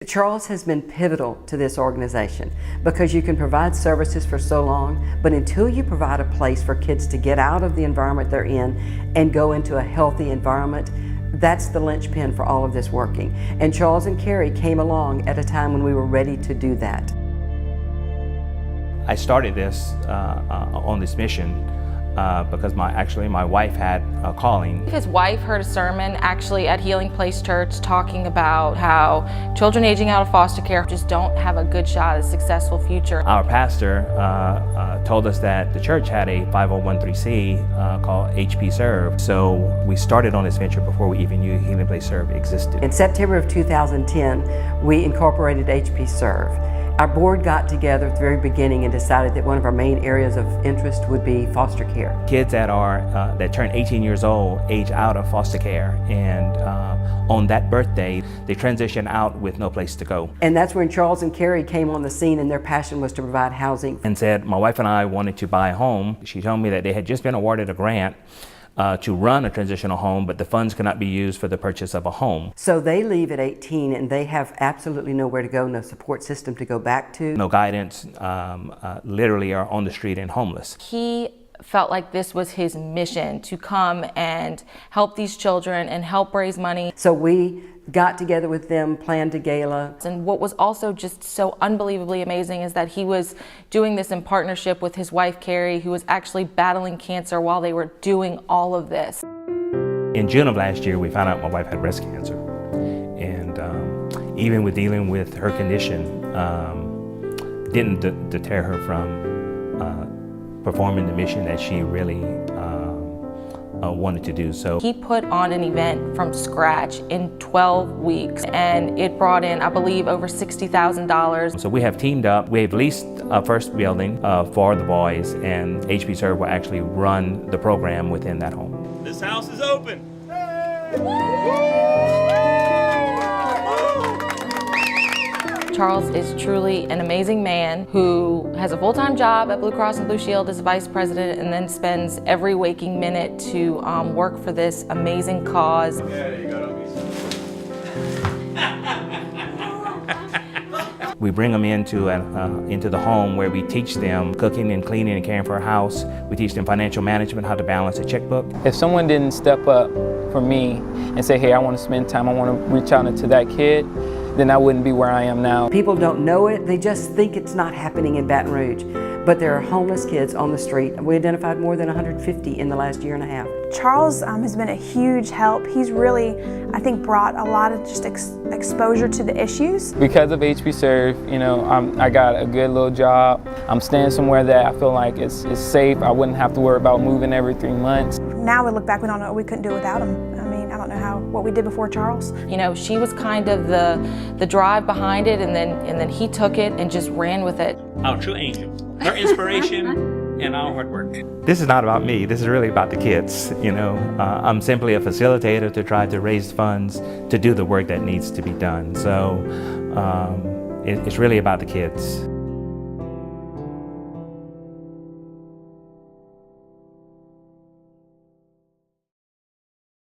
Charles has been pivotal to this organization because you can provide services for so long, but until you provide a place for kids to get out of the environment they're in and go into a healthy environment, that's the linchpin for all of this working. And Charles and Kary came along at a time when we were ready to do that. I started this on this mission because my wife had a calling. His wife heard a sermon actually at Healing Place Church talking about how children aging out of foster care just don't have a good shot at a successful future. Our pastor told us that the church had a 501(c) called HP Serve. So we started on this venture before we even knew Healing Place Serve existed. In September of 2010, we incorporated HP Serve. Our board got together at the very beginning and decided that one of our main areas of interest would be foster care. Kids that turn 18 years old age out of foster care, and on that birthday they transition out with no place to go. And that's when Charles and Kary came on the scene, and their passion was to provide housing. And said, my wife and I wanted to buy a home. She told me that they had just been awarded a grant to run a transitional home, but the funds cannot be used for the purchase of a home. So they leave at 18 and they have absolutely nowhere to go, no support system to go back to. No guidance, literally are on the street and homeless. He felt like this was his mission to come and help these children and help raise money. So we got together with them, planned a gala. And what was also just so unbelievably amazing is that he was doing this in partnership with his wife Kary, who was actually battling cancer while they were doing all of this. In June of last year, we found out my wife had breast cancer. And even with dealing with her condition, didn't deter her from performing the mission that she really wanted to do. So he put on an event from scratch in 12 weeks, and it brought in, I believe, over $60,000. So we have teamed up. We have leased a first building for the boys, and HP Serve will actually run the program within that home. This house is open. Charles is truly an amazing man who has a full-time job at Blue Cross and Blue Shield as a vice president, and then spends every waking minute to work for this amazing cause. Yeah, you got on me. We bring them into the home where we teach them cooking and cleaning and caring for a house. We teach them financial management, how to balance a checkbook. If someone didn't step up for me and say, hey, I want to spend time, I want to reach out to that kid, then I wouldn't be where I am now. People don't know it, they just think it's not happening in Baton Rouge. But there are homeless kids on the street. We identified more than 150 in the last year and a half. Charles has been a huge help. He's really, I think, brought a lot of just exposure to the issues. Because of HP Serve, you know, I got a good little job. I'm staying somewhere that I feel like it's safe. I wouldn't have to worry about moving every 3 months. Now we look back, we don't know what we couldn't do without him. I mean, I don't know what we did before Charles. You know, she was kind of the drive behind it, and then he took it and just ran with it. Our true angel, her inspiration, and our hard work. This is not about me, this is really about the kids. You know, I'm simply a facilitator to try to raise funds to do the work that needs to be done. So it's really about the kids.